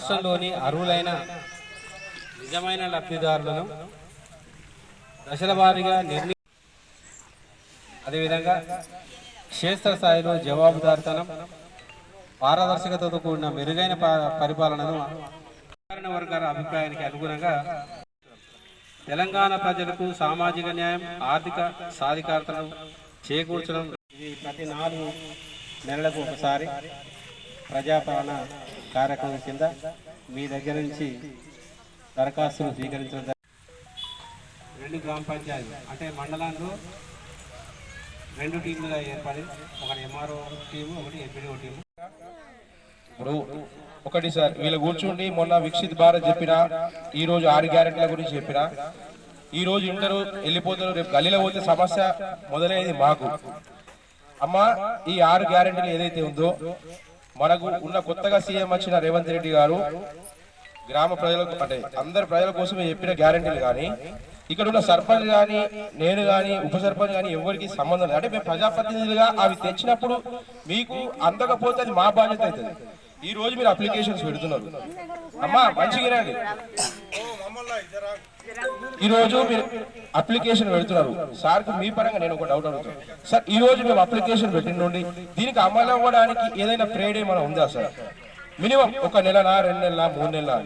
రాష్ట్రంలోని అర్హులైన నిజమైన లబ్ధిదారులను దశల వారీగా అదేవిధంగా క్షేత్రస్థాయిలో జవాబుదారితనం పారదర్శకతతో కూడిన మెరుగైన పరిపాలనను వర్గాల అభిప్రాయానికి అనుగుణంగా తెలంగాణ ప్రజలకు సామాజిక న్యాయం ఆర్థిక సాధికారతను చేకూర్చడం ఇది ప్రతి 4 నెలలకు ఒకసారి ప్రజాపాలన కార్యక్రమం కింద మీ దగ్గర నుంచి దరఖాస్తులు స్వీకరించడం 2 గ్రామ పంచాయతీలు అంటే మండలంలో 2 టీములుగా ఏర్పడి ఒకటి ఎంఆర్ఓ టీము ఒకటి ఎంపీడీఓ టీము. ఇప్పుడు ఒకటి సార్ వీళ్ళు కూర్చుండి మొన్న వికసిత్ భారత్ చెప్పిన ఈ రోజు 6 గ్యారెంటీల గురించి చెప్పిన ఈ రోజు ఇంటరు వెళ్ళిపోతారు రేపు గల్లీలో పోతే సమస్య మొదలైనది మాకు అమ్మ. ఈ 6 గ్యారెంటీలు ఏదైతే ఉందో మనకు ఉన్న కొత్తగా సీఎం వచ్చిన రేవంత్ రెడ్డి గారు గ్రామ ప్రజలకు అంటే అందరి ప్రజల కోసమే చెప్పిన గ్యారెంటీలు కానీ ఇక్కడ ఉన్న సర్పంచ్ కానీ నేను కానీ ఉప సర్పంచ్ కానీ ఎవరికి సంబంధం లేదు. అంటే మేము ప్రజాప్రతినిధులుగా అవి తెచ్చినప్పుడు మీకు అందకపోతే అది మా బాధ్యత అవుతుంది. ఈ రోజు మీరు అప్లికేషన్స్ పెడుతున్నారు అమ్మా మంచిగా రండి. ఈ రోజు మీరు అప్లికేషన్ పెడుతున్నారు సార్కు మీ పరంగా నేను ఒక డౌట్ అడుగుతాను సార్. ఈ రోజు మేము అప్లికేషన్ పెట్టినండి దీనికి అమలు అవ్వడానికి ఏదైనా ప్రేడ్ ఏమైనా ఉందా సార్? మినిమం 1 నెలనా 2 నెలలా 3 నెలలా?